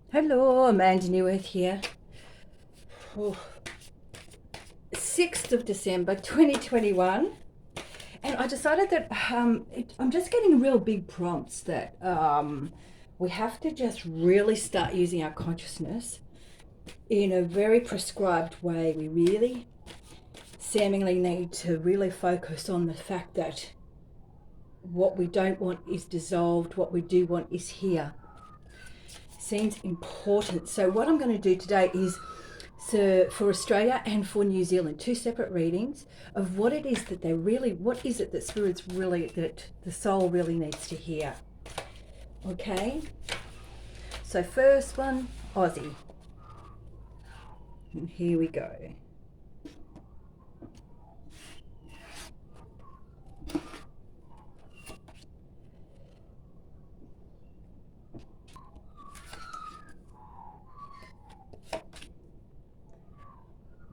Hello, Amanda Newworth here. Oh, 6th of December 2021. And I decided that I'm just getting real big prompts that we have to just really start using our consciousness in a very prescribed way. We really seemingly need to really focus on the fact that what we don't want is dissolved, what we do want is here. Seems important. So what I'm going to do today is, so for Australia and for New Zealand, two separate readings of what it is that they really, what is it that spirits really, that the soul really needs to hear. Okay, so first one, Aussie. And here we go.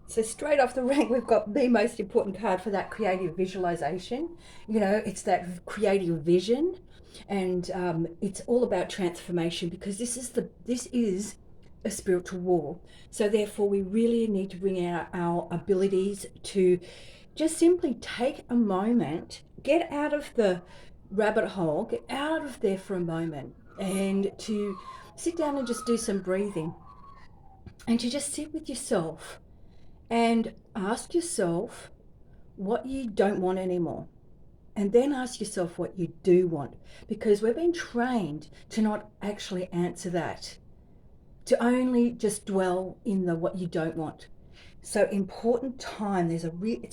So straight off the rank, we've got the most important card for that creative visualization. You know, it's that creative vision, and it's all about transformation because this is a spiritual war. So therefore, we really need to bring out our abilities to just simply take a moment, get out of the rabbit hole, get out of there for a moment, and to sit down and just do some breathing, and to just sit with yourself and ask yourself what you don't want anymore. And then ask yourself what you do want, because we've been trained to not actually answer that, to only just dwell in the what you don't want. So important time. It's a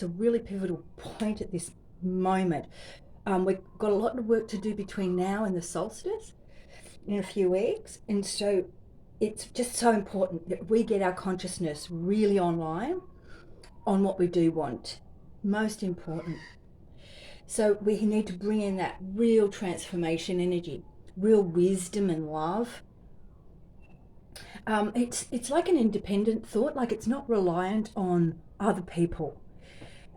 really pivotal point at this moment. We've got a lot of work to do between now and the solstice in a few weeks, and so it's just so important that we get our consciousness really online on what we do want. Most important. So we need to bring in that real transformation energy, real wisdom and love. It's like an independent thought, like it's not reliant on other people.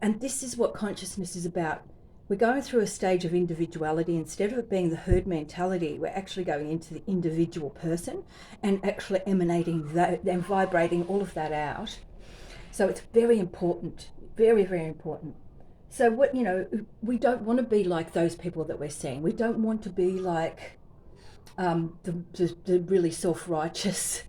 And this is what consciousness is about. We're going through a stage of individuality. Instead of it being the herd mentality, we're actually going into the individual person and actually emanating that and vibrating all of that out. So it's very important, very, very important. So what, we don't want to be like those people that we're seeing. We don't want to be like the really self-righteous,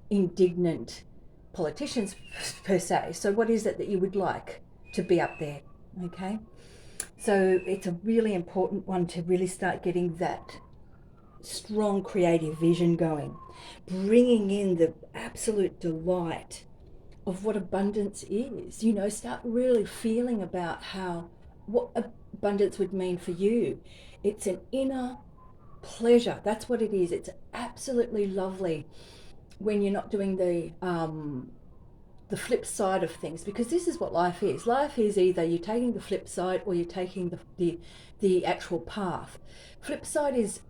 indignant politicians per se. So what is it that you would like to be up there? Okay. So it's a really important one to really start getting that strong creative vision going, bringing in the absolute delight of what abundance is. Start really feeling about what abundance would mean for you. It's an inner pleasure. That's what it is. It's absolutely lovely when you're not doing the flip side of things, because this is what life is. Life is either you're taking the flip side or you're taking the actual path. Flip side is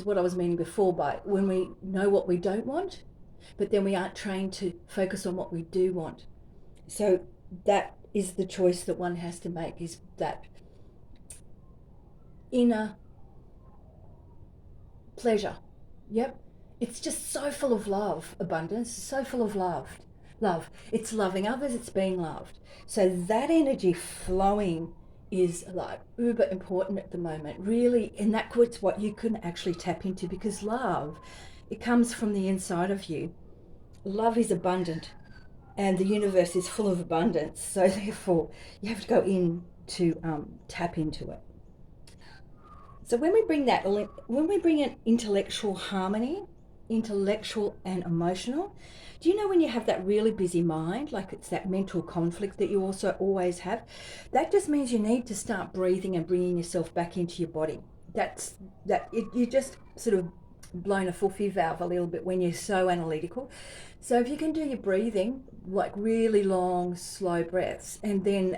what I was meaning before, by when we know what we don't want, but then we aren't trained to focus on what we do want. So that is the choice that one has to make, is that inner pleasure. Yep. It's just so full of love, abundance, so full of love. Love. It's loving others, it's being loved. So that energy flowing is like uber important at the moment, really, and that's what you can actually tap into, because love, it comes from the inside of you. Love is abundant, and the universe is full of abundance. So therefore, you have to go in to tap into it. So when we bring in intellectual harmony, intellectual and emotional, do you know when you have that really busy mind, like it's that mental conflict that you also always have? That just means you need to start breathing and bringing yourself back into your body. You just sort of blown a fuffy valve a little bit when you're so analytical. So if you can do your breathing, like really long, slow breaths, and then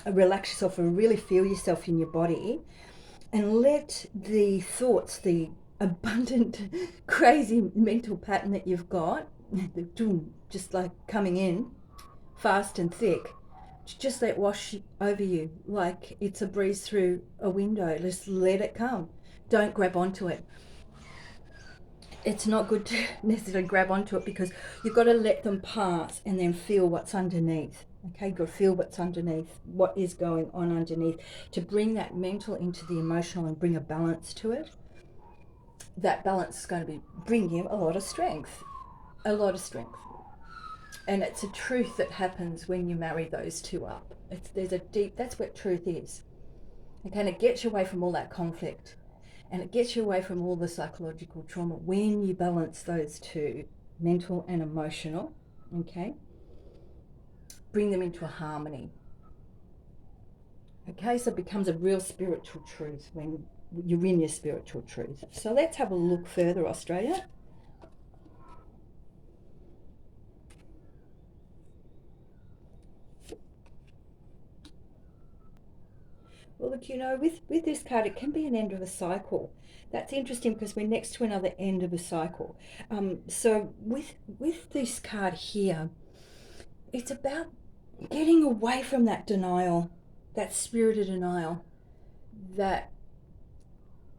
relax yourself and really feel yourself in your body, and let the thoughts, the abundant, crazy mental pattern that you've got, just like coming in fast and thick, just let it wash over you like it's a breeze through a window. Just let it come. Don't grab onto it. it's not good to necessarily grab onto it, because you've got to let them pass and then feel what's underneath. Okay, you've got to feel what's underneath, what is going on underneath, to bring that mental into the emotional and bring a balance to it. That balance is going to bring you a lot of strength, a lot of strength. And it's a truth that happens when you marry those two up. There's a deep, that's what truth is. Okay, and it gets you away from all that conflict, and it gets you away from all the psychological trauma when you balance those two, mental and emotional. Okay, bring them into a harmony. Okay, so it becomes a real spiritual truth when you're in your spiritual truth. So let's have a look further, Australia. Well, look, with this card, it can be an end of a cycle. That's interesting because we're next to another end of a cycle. So with this card here, it's about getting away from that denial, that spirit of denial. That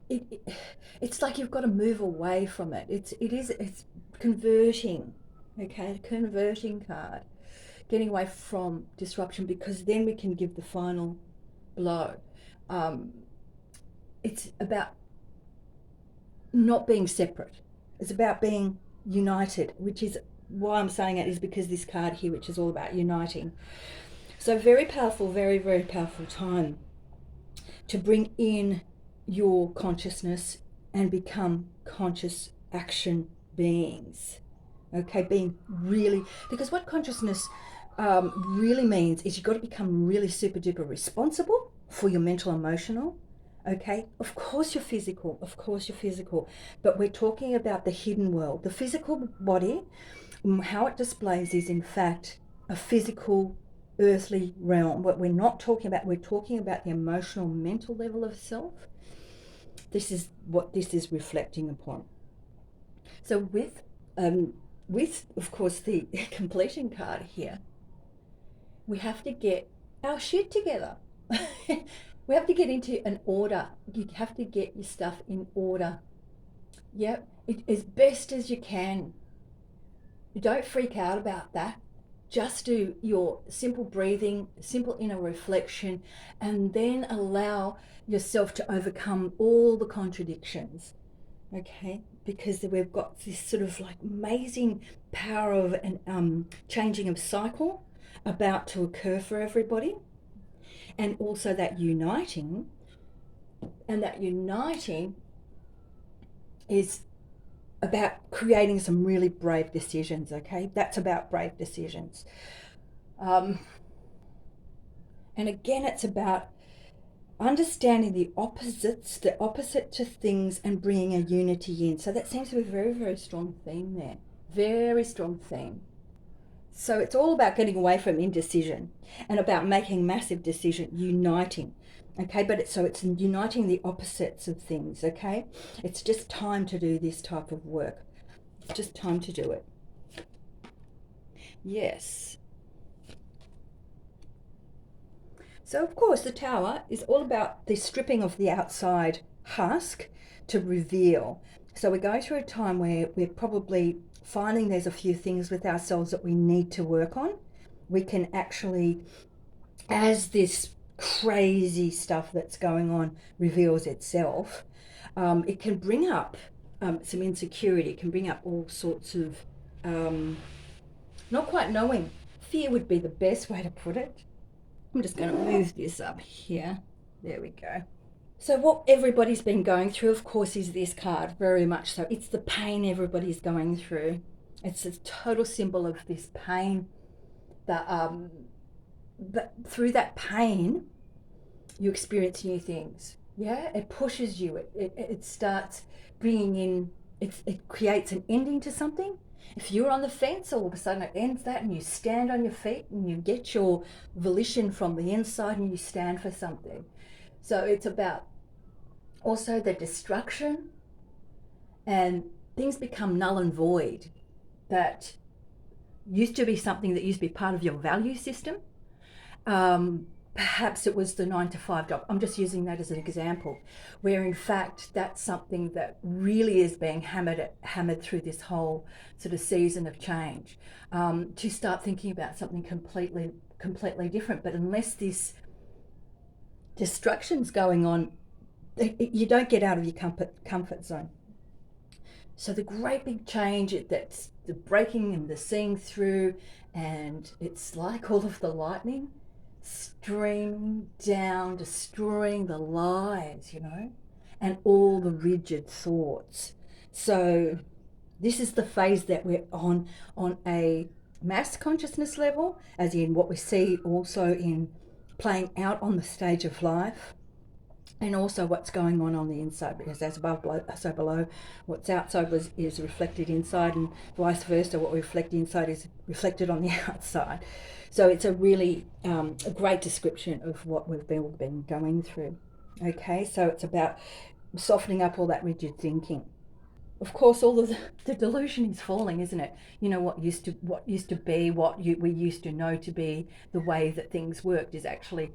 it's like you've got to move away from it. It's converting. Okay, converting card, getting away from disruption, because then we can give the final blow. It's about not being separate. It's about being united, which is why I'm saying it, is because this card here, which is all about uniting. So very powerful, very, very powerful time to bring in your consciousness and become conscious action beings. Okay, being really, because what consciousness really means is you've got to become really super duper responsible for your mental, emotional. Okay, of course you're physical, but we're talking about the hidden world. The physical body, how it displays is in fact a physical earthly realm. What we're not talking about, we're talking about the emotional, mental level of self. This is what this is reflecting upon. So with of course the completion card here, we have to get our shit together. We have to get into an order. You have to get your stuff in order. Yep, as best as you can. Don't freak out about that. Just do your simple breathing, simple inner reflection, and then allow yourself to overcome all the contradictions. Okay, because we've got this sort of like amazing power of an changing of cycle about to occur for everybody, and also that uniting, and that uniting is about creating some really brave decisions. Okay, that's about brave decisions. And again, it's about understanding the opposites, the opposite to things, and bringing a unity in. So that seems to be a very, very strong theme there. Very strong theme. So it's all about getting away from indecision and about making massive decision, uniting. Okay, but it's uniting the opposites of things. Okay, it's just time to do this type of work. It's just time to do it. Yes. So of course the Tower is all about the stripping of the outside husk to reveal. So we're going through a time where we're probably finding there's a few things with ourselves that we need to work on. We can actually, as this crazy stuff that's going on reveals itself, it can bring up some insecurity. It can bring up all sorts of not quite knowing. Fear would be the best way to put it. I'm just going to move this up here. There we go. So what everybody's been going through, of course, is this card, very much so. It's the pain everybody's going through. It's a total symbol of this pain. But through that pain, you experience new things. Yeah, it pushes you. It starts bringing in, it creates an ending to something. If you're on the fence, all of a sudden it ends that, and you stand on your feet and you get your volition from the inside and you stand for something. So it's about also the destruction, and things become null and void that used to be something that used to be part of your value system. perhaps it was the 9 to 5 job. I'm just using that as an example, where in fact that's something that really is being hammered through this whole sort of season of change, to start thinking about something completely different. But unless this destruction's going on, you don't get out of your comfort zone. So the great big change, that's the breaking and the seeing through, and it's like all of the lightning streaming down, destroying the lies, and all the rigid thoughts. So this is the phase that we're on a mass consciousness level, as in what we see also in playing out on the stage of life, and also what's going on the inside, because as above, so below. What's outside is reflected inside, and vice versa. What we reflect inside is reflected on the outside. So it's a really a great description of what we've been going through. Okay, so it's about softening up all that rigid thinking. Of course, all of the delusion is falling, isn't it? What used to be, we used to know to be the way that things worked, is actually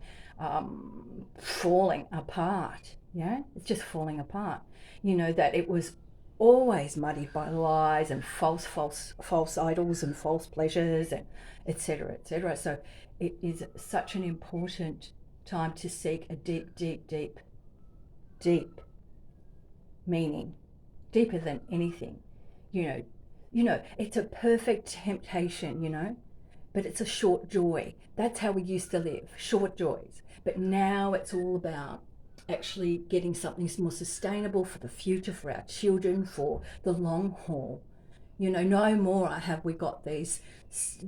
falling apart. It's just falling apart. That it was always muddied by lies and false idols and false pleasures, and etc., etc. So it is such an important time to seek a deep meaning, deeper than anything. It's a perfect temptation, but it's a short joy. That's how we used to live, short joys. But now it's all about actually getting something more sustainable for the future, for our children, for the long haul. No more have we got these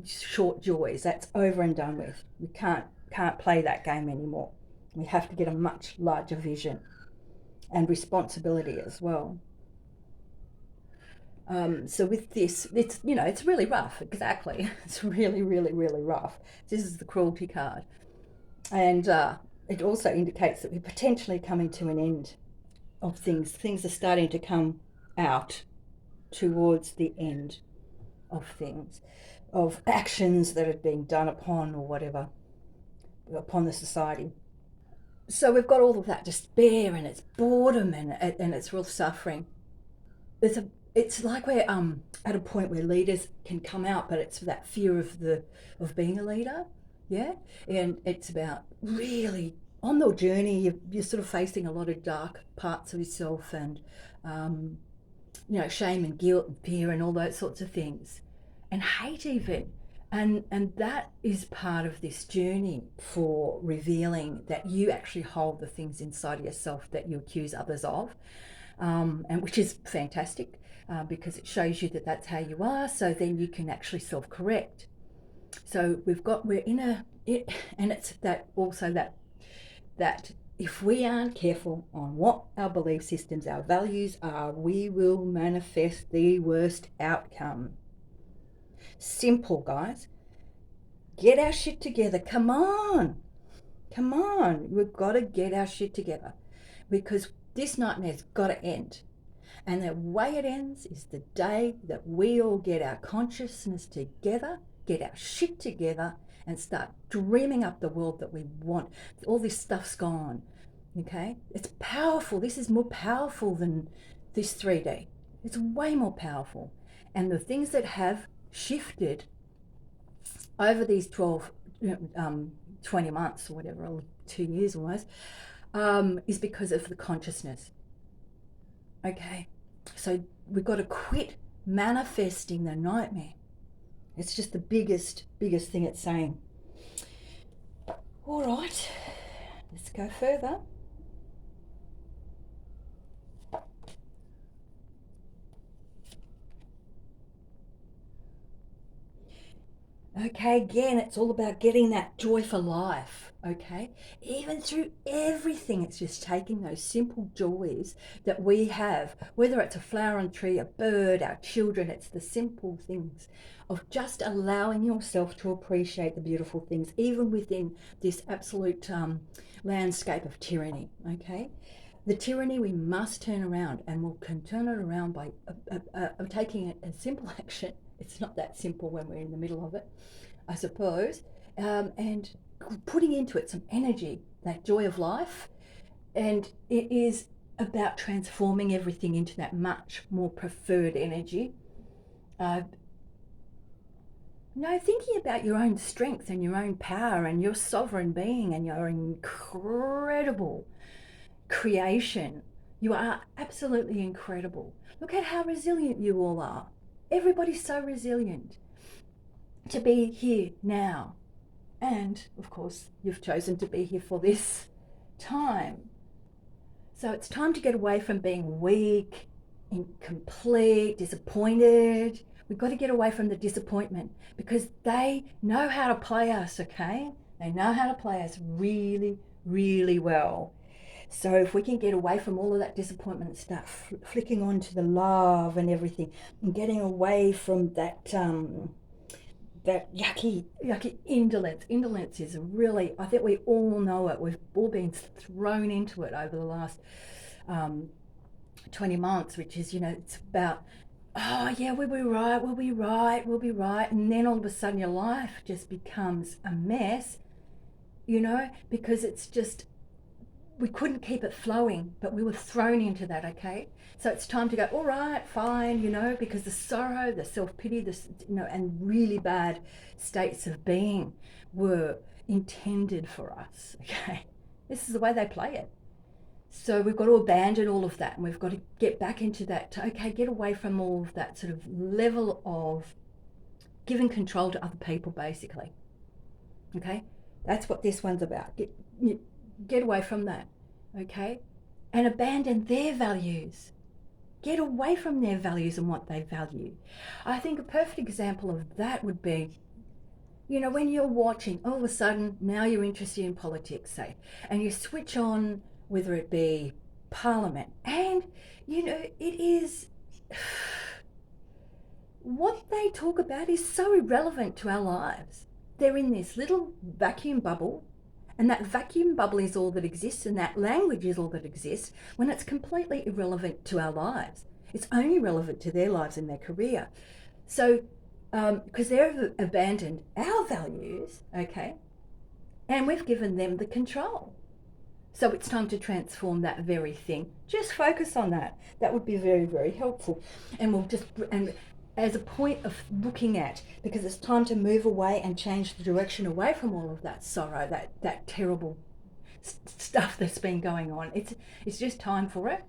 short joys. That's over and done with. We can't play that game anymore. We have to get a much larger vision and responsibility as well. So with this, it's really rough. Exactly, it's really, really, really rough. This is the cruelty card, and it also indicates that we're potentially coming to an end of things. Things are starting to come out towards the end of things, of actions that are being done upon, or whatever, upon the society. So we've got all of that despair, and it's boredom, and it's real suffering. It's like we're at a point where leaders can come out, but it's that fear of being a leader, and it's about really on the journey. You're sort of facing a lot of dark parts of yourself, and shame and guilt and fear and all those sorts of things, and hate even. And that is part of this journey for revealing that you actually hold the things inside of yourself that you accuse others of, and which is fantastic, because it shows you that that's how you are. So then you can actually self-correct. So and it's that also that if we aren't careful on what our belief systems, our values are, we will manifest the worst outcome. Simple, guys. Get our shit together. Come on. We've got to get our shit together, because this nightmare's got to end. And the way it ends is the day that we all get our consciousness together, get our shit together, and start dreaming up the world that we want. All this stuff's gone. Okay? It's powerful. This is more powerful than this 3D. It's way more powerful. And the things that have shifted over these 20 months or whatever, or 2 years almost, is because of the consciousness. Okay, so we've got to quit manifesting the nightmare. It's just the biggest thing it's saying. All right, let's go further. Okay, again, it's all about getting that joy for life, okay? Even through everything, it's just taking those simple joys that we have, whether it's a flower on a tree, a bird, our children. It's the simple things of just allowing yourself to appreciate the beautiful things, even within this absolute landscape of tyranny, okay? The tyranny we must turn around, and we can turn it around by taking a simple action. It's not that simple when we're in the middle of it, I suppose, and putting into it some energy, that joy of life. And it is about transforming everything into that much more preferred energy. Thinking about your own strength and your own power and your sovereign being and your incredible creation. You are absolutely incredible. Look at how resilient you all are. Everybody's so resilient to be here now. And of course, you've chosen to be here for this time. So it's time to get away from being weak, incomplete, disappointed. We've got to get away from the disappointment because they know how to play us, okay? They know how to play us really, really well. So if we can get away from all of that disappointment and start flicking on to the love and everything and getting away from that yucky indolence. Indolence is really, I think we all know it. We've all been thrown into it over the last 20 months, which is, it's about, oh yeah, we'll be right. And then all of a sudden your life just becomes a mess, because it's just, we couldn't keep it flowing, but we were thrown into that, okay? So it's time to go, all right, fine, because the sorrow, the self-pity, and really bad states of being were intended for us, okay? This is the way they play it. So we've got to abandon all of that and we've got to get back into that, okay, get away from all of that sort of level of giving control to other people, basically, okay? That's what this one's about. Get away from that, okay? And abandon their values. Get away from their values and what they value. I think a perfect example of that would be, when you're watching, all of a sudden, now you're interested in politics, say, and you switch on, whether it be Parliament, and, it is, what they talk about is so irrelevant to our lives. They're in this little vacuum bubble, and that vacuum bubble is all that exists, and that language is all that exists, when it's completely irrelevant to our lives. It's only relevant to their lives and their career. So, because they've abandoned our values, okay, and we've given them the control. So it's time to transform that very thing. Just focus on that. That would be very, very helpful. And as a point of looking at, because it's time to move away and change the direction away from all of that sorrow, that terrible stuff that's been going on. It's just time for it.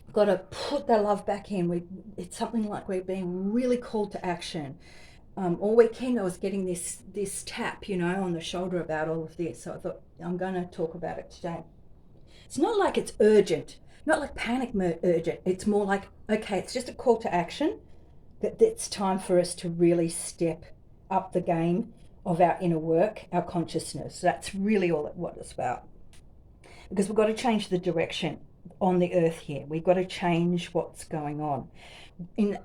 We've got to put the love back in. It's something like we're being really called to action. All weekend I was getting this tap, on the shoulder about all of this. So I thought, I'm going to talk about it today. It's not like it's urgent, not like panic urgent. It's more like, okay, it's just a call to action. That it's time for us to really step up the game of our inner work, our consciousness. That's really all what it's about. Because we've got to change the direction on the earth here. We've got to change what's going on. And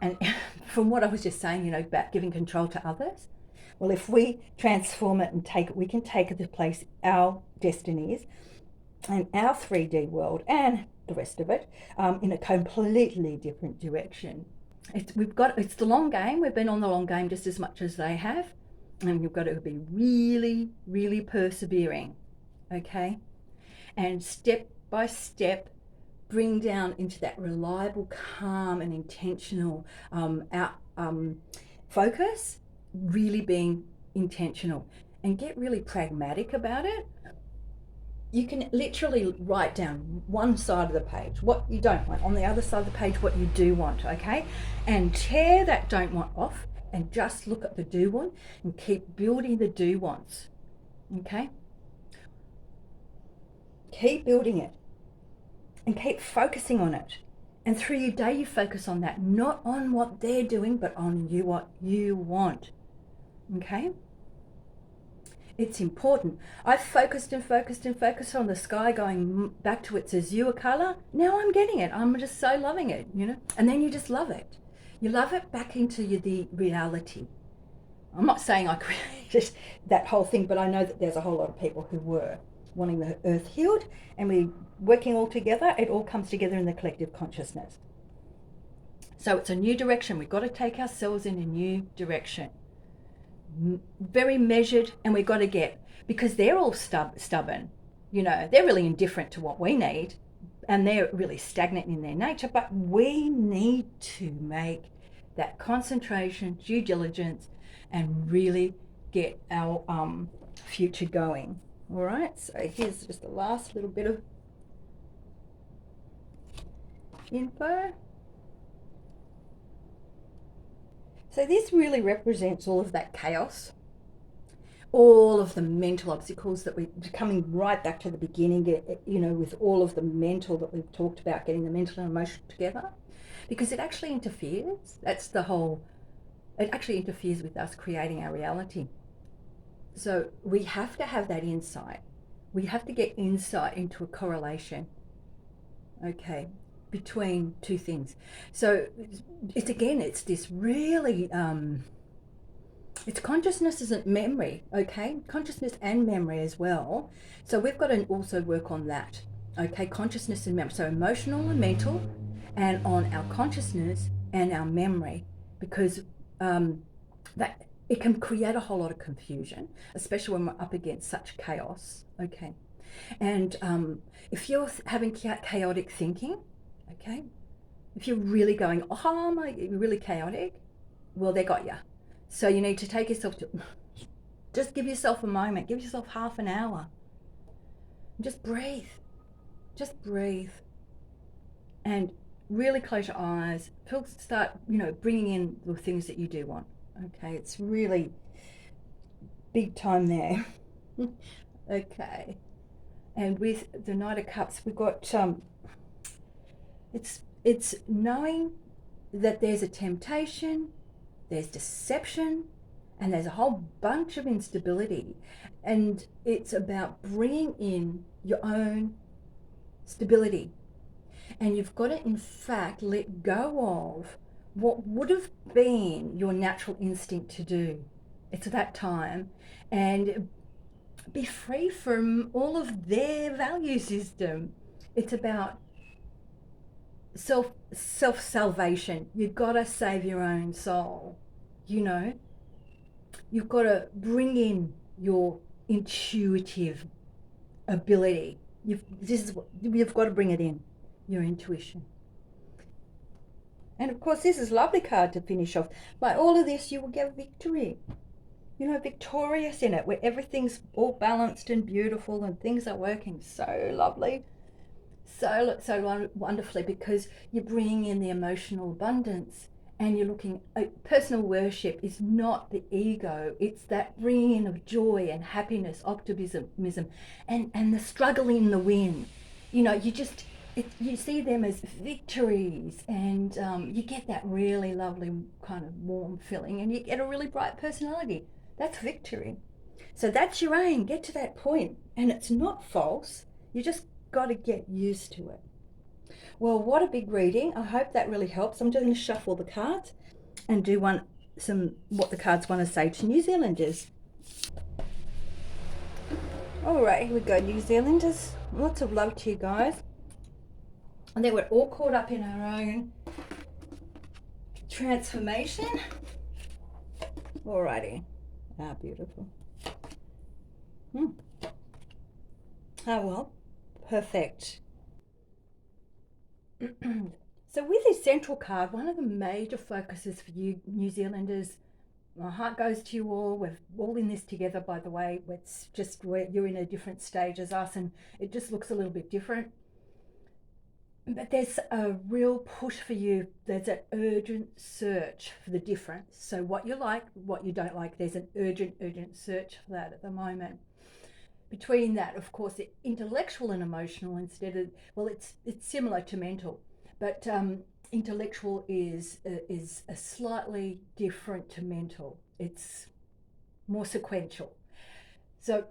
from what I was just saying, about giving control to others, well, if we transform it and take it, we can take it to place our destinies and our 3D world and the rest of it in a completely different direction. It's the long game. We've been on the long game just as much as they have, and you've got to be really, really persevering, okay? And step by step, bring down into that reliable, calm, and intentional focus. Really being intentional, and get really pragmatic about it. You can literally write down one side of the page what you don't want, on the other side of the page what you do want, okay? And tear that don't want off and just look at the do want and keep building the do wants, okay? Keep building it and keep focusing on it. And through your day you focus on that, not on what they're doing, but on what you want, okay? It's important. I've focused on the sky going back to its azure color. Now I'm getting it. I'm just so loving it, And then you just love it. You love it back into the reality. I'm not saying I created that whole thing, but I know that there's a whole lot of people who were wanting the earth healed, and we working all together. It all comes together in the collective consciousness. So it's a new direction. We've got to take ourselves in a new direction. Very measured, and we've got to get because they're all stubborn. You know, they're really indifferent to what we need, and they're really stagnant in their nature. But we need to make that concentration, due diligence, and really get our future going. All right, so here's just the last little bit of info. So this really represents all of that chaos, all of the mental obstacles that we're coming right back to the beginning, you know, with all of the mental that we've talked about, getting the mental and emotional together, because it actually interferes. That's the whole, it actually interferes with us creating our reality. So we have to have that insight. We have to get insight into a correlation, okay, between two things. So it's this really, it's consciousness isn't memory, okay? Consciousness and memory as well. So we've got to also work on that, okay? Consciousness and memory. So emotional and mental, and on our consciousness and our memory, because that it can create a whole lot of confusion, especially when we're up against such chaos, okay? And if you're having chaotic thinking, okay, if you're really going, oh my, you're really chaotic, well, they got you. So you need to take yourself to, just give yourself a moment, give yourself half an hour. Just breathe. Just breathe. And really close your eyes. Start, you know, bringing in the things that you do want. Okay, it's really big time there. Okay. And with the Knight of Cups, we've got, it's knowing that there's a temptation, there's deception, and there's a whole bunch of instability. And it's about bringing in your own stability. And you've got to, in fact, let go of what would have been your natural instinct to do. It's that time. And be free from all of their value system. It's about self salvation. You've got to save your own soul. You know, you've got to bring in your intuitive ability. You've got to bring it in, your intuition. And of course, this is a lovely card to finish off. By all of this, you will get victory. You know, victorious in it, where everything's all balanced and beautiful and things are working so lovely, so wonderfully, because you're bringing in the emotional abundance, and you're looking, personal worship is not the ego, it's that bringing in of joy and happiness, optimism, and the struggle in the win. You know, you see them as victories, and you get that really lovely kind of warm feeling, and you get a really bright personality. That's victory. So that's your aim, get to that point, and it's not false. You just got to get used to it. Well, what a big reading. I hope that really helps. I'm just going to shuffle the cards and do what the cards want to say to New Zealanders. All right, here we go, New Zealanders. Lots of love to you guys. I think we're all caught up in our own transformation. Alrighty. Ah, beautiful. Oh, well, perfect. So with this central card, one of the major focuses for you New Zealanders, my heart goes to you all. We're all in this together, by the way. It's just where you're in a different stage as us, and it just looks a little bit different. But there's a real push for you. There's an urgent search for the difference. So what you like, what you don't like, there's an urgent search for that at the moment. Between that, of course, the intellectual and emotional, instead of, well, it's similar to mental, but intellectual is a slightly different to mental. It's more sequential. So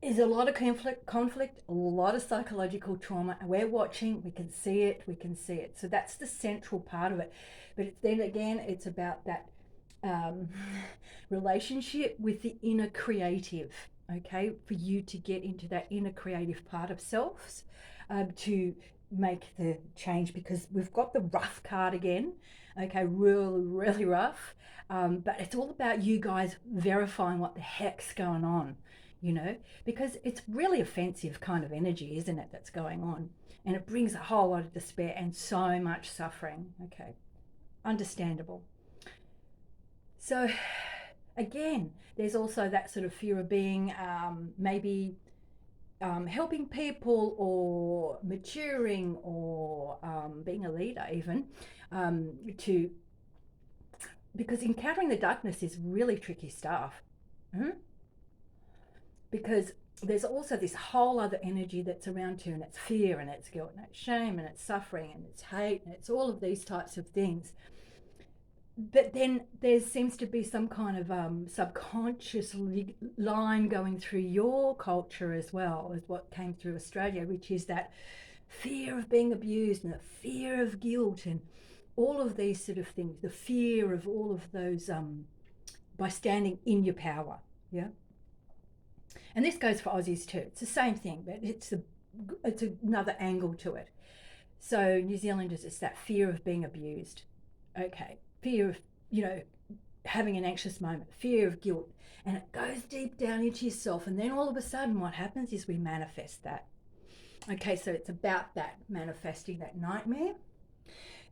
there's a lot of conflict, a lot of psychological trauma. We're watching, we can see it. So that's the central part of it. But then again, it's about that relationship with the inner creative, okay? For you to get into that inner creative part of selves, to make the change, because we've got the rough card again. Okay, really, really rough. But it's all about you guys verifying what the heck's going on, you know, because it's really offensive kind of energy, isn't it, that's going on? And it brings a whole lot of despair and so much suffering. Okay, understandable. So, again, there's also that sort of fear of being maybe helping people or maturing or being a leader, even to because encountering the darkness is really tricky stuff. Mm-hmm. Because there's also this whole other energy that's around you, and it's fear and it's guilt and it's shame and it's suffering and it's hate and it's all of these types of things. But then there seems to be some kind of subconscious line going through your culture as well as what came through Australia, which is that fear of being abused and the fear of guilt and all of these sort of things, the fear of all of those by standing in your power. Yeah. And this goes for Aussies too. It's the same thing, but it's another angle to it. So New Zealanders, it's that fear of being abused. Okay, fear of, you know, having an anxious moment, fear of guilt, and it goes deep down into yourself. And then all of a sudden, what happens is we manifest that. Okay, so it's about that manifesting that nightmare.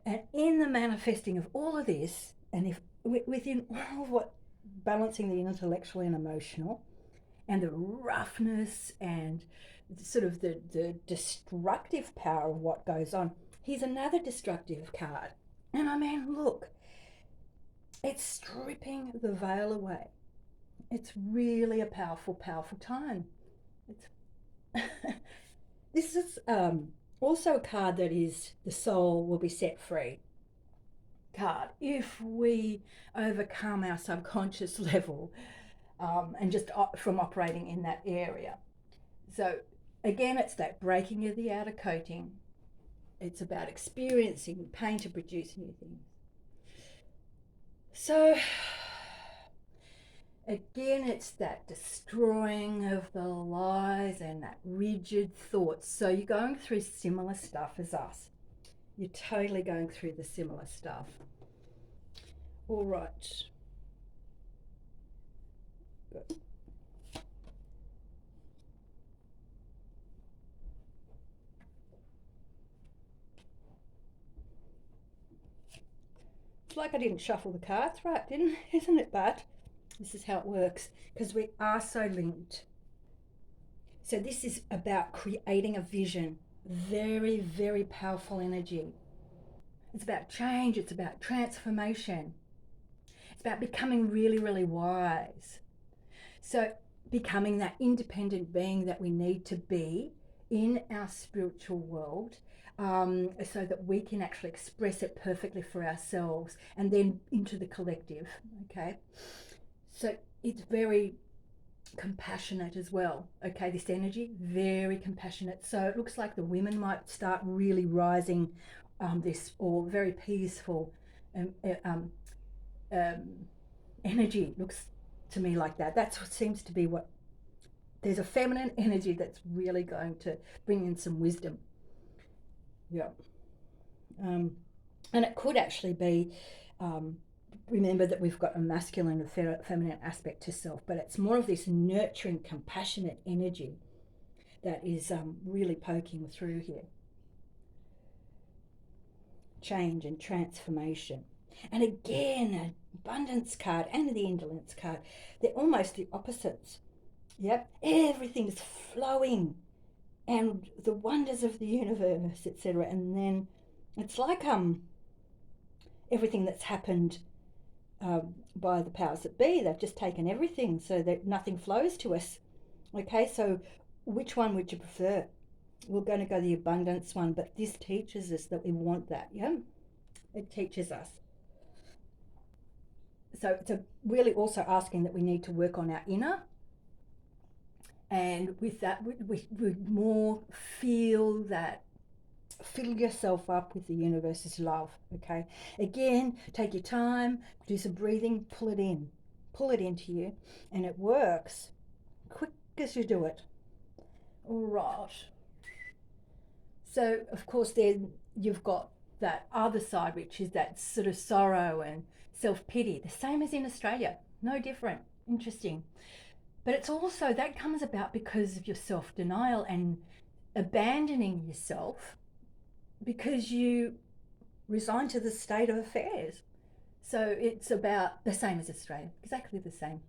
And in the manifesting of all of this, and if within all of what balancing the intellectual and emotional, and the roughness and sort of the destructive power of what goes on, here's another destructive card. And I mean, look, it's stripping the veil away. It's really a powerful, powerful time. It's this is also a card that is the soul will be set free card if we overcome our subconscious level and just from operating in that area. So again, it's that breaking of the outer coating. It's about experiencing pain to produce new things. So again, it's that destroying of the lies and that rigid thoughts. So you're going through similar stuff as us. You're totally going through the similar stuff. All right. Good. It's like I didn't shuffle the cards right, isn't it? But this is how it works because we are so linked. So this is about creating a vision. Very, very powerful energy. It's about change. It's about transformation. It's about becoming really, really wise. So becoming that independent being that we need to be in our spiritual world, so that we can actually express it perfectly for ourselves and then into the collective. Okay, so it's very compassionate as well. Okay, this energy, very compassionate. So it looks like the women might start really rising this, or very peaceful um, um, energy looks to me like that. That's what seems to be what there's a feminine energy that's really going to bring in some wisdom. Yeah. And it could actually be, remember that we've got a masculine and feminine aspect to self, but it's more of this nurturing, compassionate energy that is really poking through here. Change and transformation. And again, an abundance card and the indolence card, they're almost the opposites. Yep, everything's flowing and the wonders of the universe, etc. And then it's like everything that's happened by the powers that be, they've just taken everything so that nothing flows to us. Okay, so which one would you prefer? We're going to go the abundance one, but this teaches us that we want that. Yeah, it teaches us. So it's really also asking that we need to work on our inner, and with that we more feel that, fill yourself up with the universe's love. Okay, again, take your time, do some breathing, pull it into you, and it works quick as you do it. All right, So, of course, then you've got that other side, which is that sort of sorrow and self pity, the same as in Australia, no different. Interesting. But it's also that comes about because of your self denial and abandoning yourself because you resign to the state of affairs. So it's about the same as Australia, exactly the same.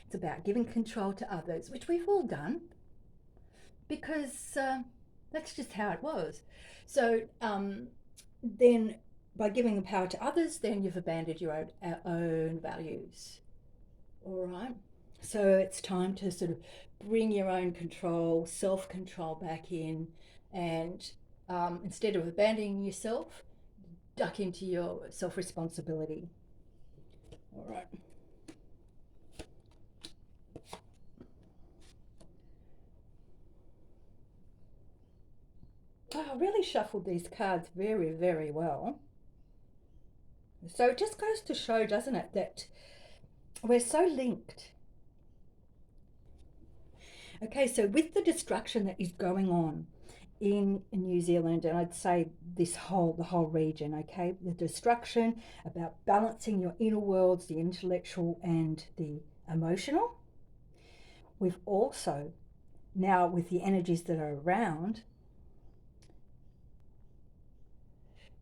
It's about giving control to others, which we've all done because that's just how it was. So then by giving the power to others, then you've abandoned your own values. All right. So it's time to sort of bring your own control, self control back in, and instead of abandoning yourself, duck into your self responsibility. All right. Oh, I really shuffled these cards very, very well. So it just goes to show, doesn't it, that we're so linked. Okay, so with the destruction that is going on in New Zealand, and I'd say the whole region, okay, the destruction about balancing your inner worlds, the intellectual and the emotional. We've also now with the energies that are around,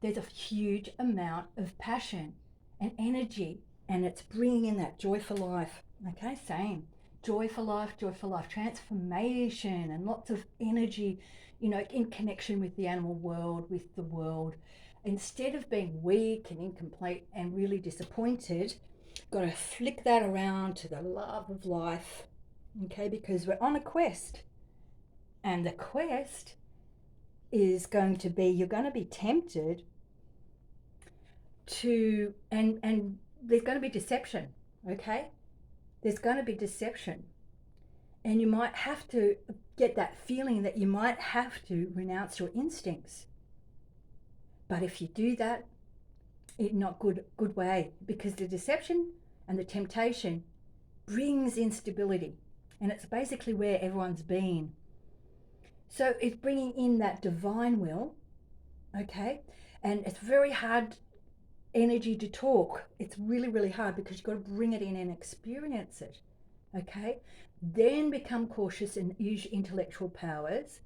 there's a huge amount of passion and energy, and it's bringing in that joy for life. Okay, same. Joy for life, transformation, and lots of energy, in connection with the animal world, with the world. Instead of being weak and incomplete and really disappointed, got to flick that around to the love of life, okay, because we're on a quest. And the quest is going to be, you're going to be tempted to, and there's going to be deception, okay? There's going to be deception. And you might have to get that feeling that you might have to renounce your instincts. But if you do that, it's not good way, because the deception and the temptation brings instability. And it's basically where everyone's been. So it's bringing in that divine will, okay? And it's very hard energy to talk. It's really, really hard because you've got to bring it in and experience it, okay? Then become cautious and use your intellectual powers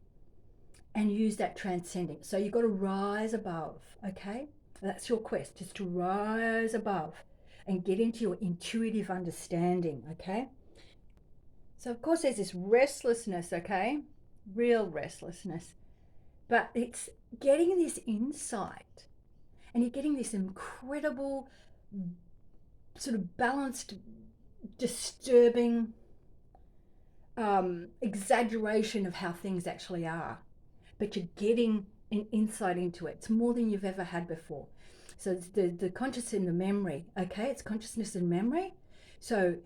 and use that transcending. So you've got to rise above, okay? That's your quest, just to rise above and get into your intuitive understanding, okay? So, of course, there's this restlessness, okay? Real restlessness. But it's getting this insight, and you're getting this incredible, sort of balanced, disturbing exaggeration of how things actually are. But you're getting an insight into it. It's more than you've ever had before. So it's the conscious and the memory, okay? It's consciousness and memory. So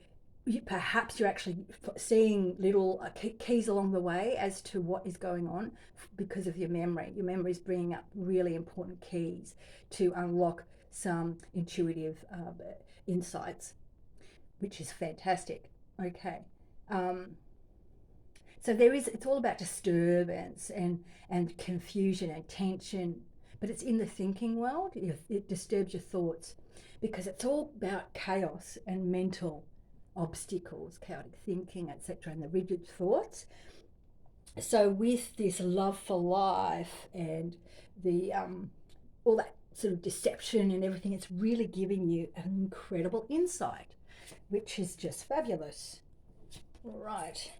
perhaps you're actually seeing little keys along the way as to what is going on because of your memory. Your memory is bringing up really important keys to unlock some intuitive insights, which is fantastic. Okay. So it's all about disturbance and confusion and tension, but it's in the thinking world. It disturbs your thoughts because it's all about chaos and mental obstacles, chaotic thinking, etc., and the rigid thoughts. So with this love for life and the all that sort of deception and everything, it's really giving you an incredible insight, which is just fabulous. All right.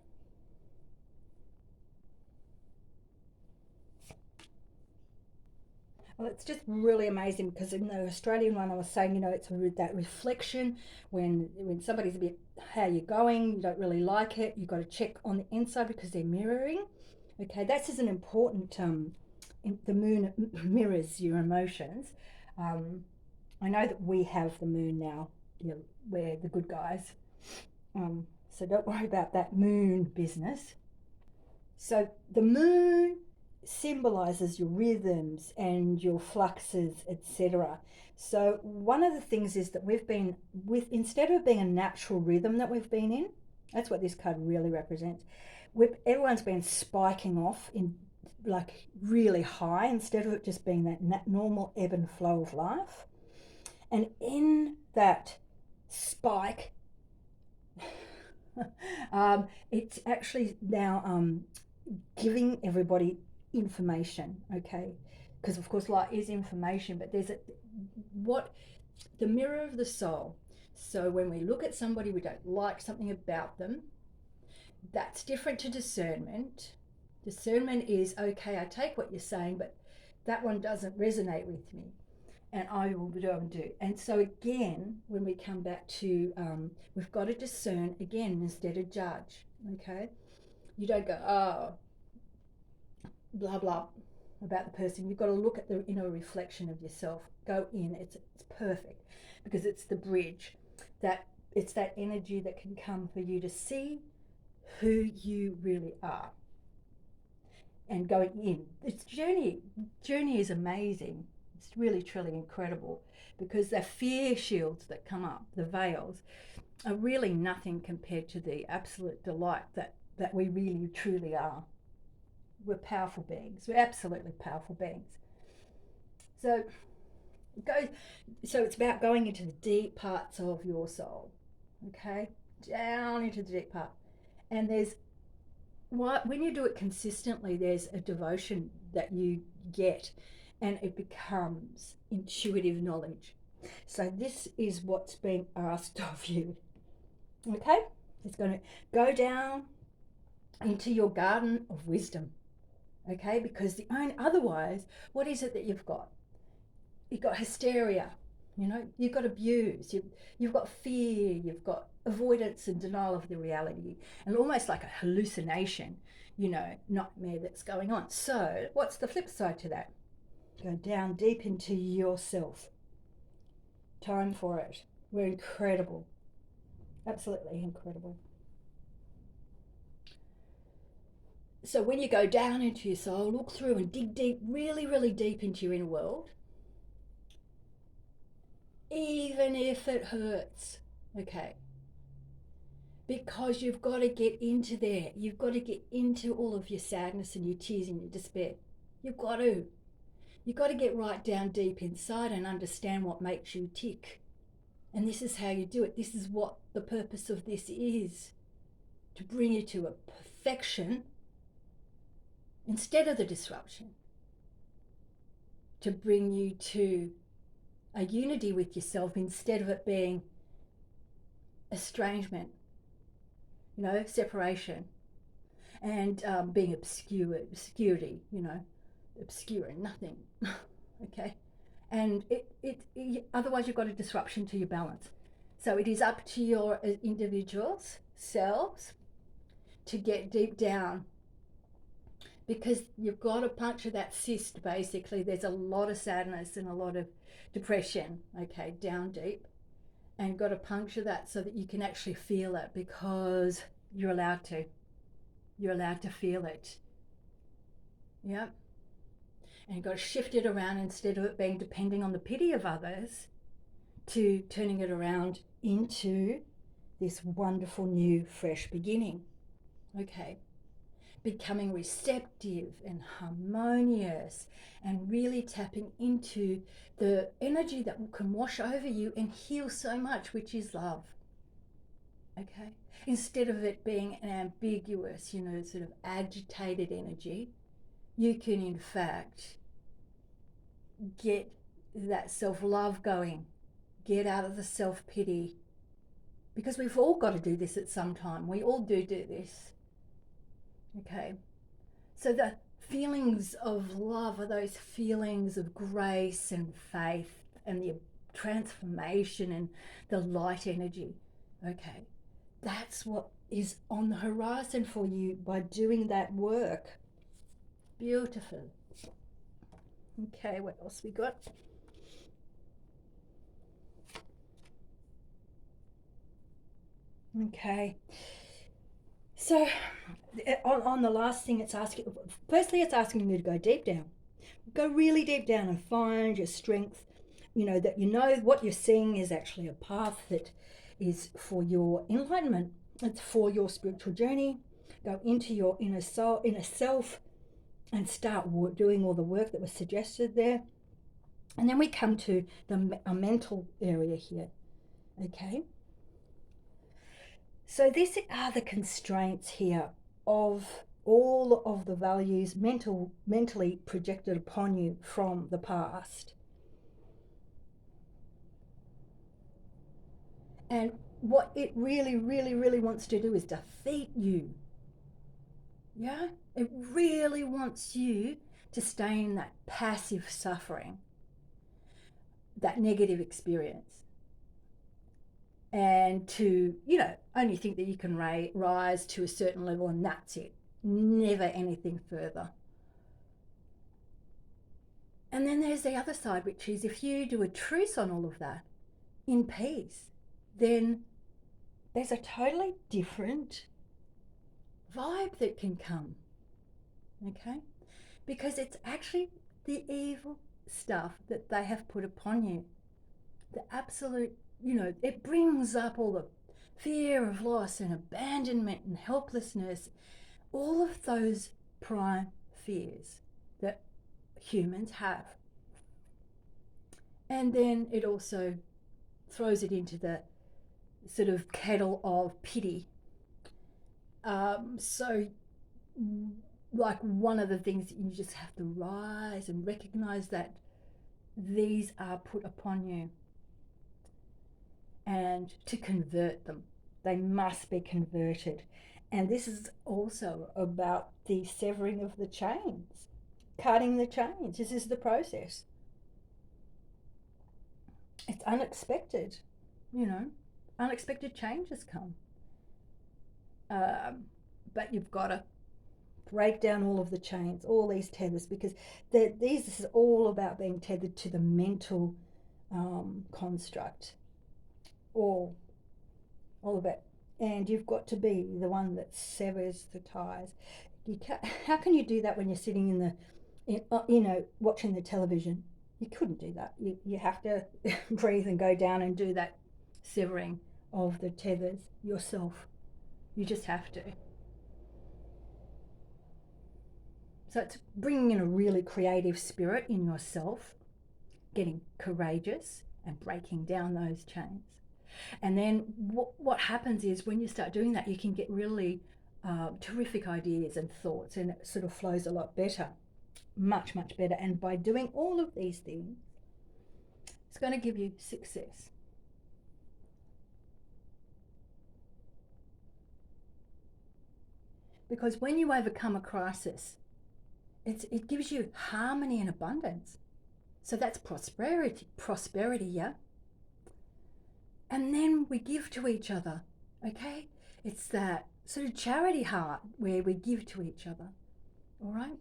Well, it's just really amazing because in the Australian one, I was saying, it's that reflection when somebody's a bit, how you going, you don't really like it, you've got to check on the inside because they're mirroring. Okay, that's as an important. The moon mirrors your emotions. I know that we have the moon now. We're the good guys. So don't worry about that moon business. So the moon symbolizes your rhythms and your fluxes, etc. So one of the things is that we've been with, instead of being a natural rhythm that we've been in, that's what this card really represents. Everyone's been spiking off in like really high instead of it just being that normal ebb and flow of life. And in that spike, it's actually now giving everybody information, okay? Because of course light is information, but there's the mirror of the soul. So when we look at somebody, we don't like something about them. That's different to discernment. Discernment is, okay, I take what you're saying, but that one doesn't resonate with me, and I will do and do. And so again, when we come back to, we've got to discern again instead of judge, okay? You don't go, oh, blah, blah, about the person. You've got to look at the inner reflection of yourself. Go in, it's perfect, because it's the bridge. It's that energy that can come for you to see who you really are. And going in, this journey is amazing. It's really truly incredible, because the fear shields that come up, the veils, are really nothing compared to the absolute delight that we really truly are. We're powerful beings. We're absolutely powerful beings. So it's about going into the deep parts of your soul, okay? Down into the deep part. And when you do it consistently, there's a devotion that you get, and it becomes intuitive knowledge. So this is what's being asked of you, okay? It's going to go down into your garden of wisdom, okay? Because otherwise, what is it that you've got? You've got hysteria, you've got abuse, you've got fear, you've got avoidance and denial of the reality, and almost like a hallucination, nightmare that's going on. So what's the flip side to that? Go down deep into yourself. Time for it. We're incredible. Absolutely incredible. So when you go down into your soul, look through and dig deep, really, really deep into your inner world, even if it hurts, okay? Because you've got to get into there. You've got to get into all of your sadness and your tears and your despair. You've got to. You've got to get right down deep inside and understand what makes you tick. And this is how you do it. This is what the purpose of this is. To bring you to a perfection instead of the disruption. To bring you to a unity with yourself instead of it being estrangement, separation, and being obscurity, obscuring nothing, okay? And it otherwise you've got a disruption to your balance. So it is up to your individuals, selves, to get deep down, because you've got to puncture that cyst, basically. There's a lot of sadness and a lot of depression, okay, down deep. And got to puncture that so that you can actually feel it, because you're allowed to. You're allowed to feel it. Yeah. And you've got to shift it around, instead of it being depending on the pity of others, to turning it around into this wonderful new fresh beginning. Okay. Becoming receptive and harmonious, and really tapping into the energy that can wash over you and heal so much, which is love. Okay? Instead of it being an ambiguous, sort of agitated energy, you can in fact get that self-love going. Get out of the self-pity. Because we've all got to do this at some time. We all do this. Okay, so the feelings of love are those feelings of grace and faith and the transformation and the light energy. Okay, that's what is on the horizon for you by doing that work. Beautiful. Okay, what else we got? Okay. So on the last thing, it's asking you to go deep down. Go really deep down and find your strength, that what you're seeing is actually a path that is for your enlightenment. It's for your spiritual journey. Go into your inner soul, inner self, and start doing all the work that was suggested there. And then we come to a mental area here, okay? So these are the constraints here of all of the values mentally projected upon you from the past. And what it really, really, really wants to do is defeat you. Yeah? It really wants you to stay in that passive suffering, that negative experience, and to, only think that you can rise to a certain level and that's it. Never anything further. And then there's the other side, which is if you do a truce on all of that in peace, then there's a totally different vibe that can come, okay? Because it's actually the evil stuff that they have put upon you. The absolute, it brings up all the fear of loss and abandonment and helplessness, all of those prime fears that humans have. And then it also throws it into the sort of kettle of pity. So like one of the things that you just have to rise and recognize that these are put upon you and to convert them. They must be converted. And this is also about the severing of the chains, cutting the chains. This is the process. It's unexpected, unexpected changes come. But you've got to break down all of the chains, all these tethers, because this is all about being tethered to the mental construct, all of it. And you've got to be the one that severs the ties. How can you do that when you're sitting watching the television? You couldn't do that. You have to breathe and go down and do that severing of the tethers yourself. You just have to. So it's bringing in a really creative spirit in yourself, getting courageous and breaking down those chains. And then what happens is when you start doing that, you can get really terrific ideas and thoughts, and it sort of flows a lot better, much, much better. And by doing all of these things, it's going to give you success. Because when you overcome a crisis, it gives you harmony and abundance. So that's prosperity, yeah? And then we give to each other, okay? It's that sort of charity heart where we give to each other, all right?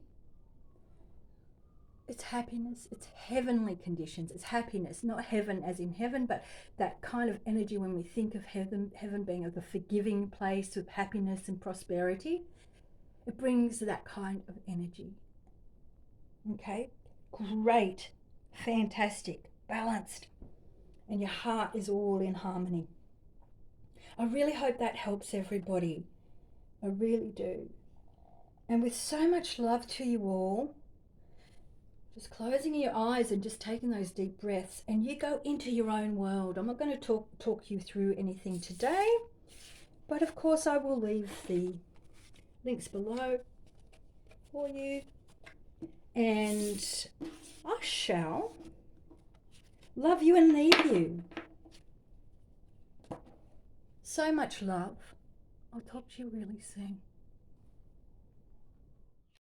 It's happiness, it's heavenly conditions. It's happiness, not heaven as in heaven, but that kind of energy when we think of heaven being of the forgiving place of happiness and prosperity. It brings that kind of energy. Okay, great, fantastic, balanced, and your heart is all in harmony. I really hope that helps everybody. I really do. And with so much love to you all, just closing your eyes and just taking those deep breaths, and you go into your own world. I'm not going to talk you through anything today, but of course I will leave the links below for you. And I shall love you and leave you. So much love. I'll talk to you really soon.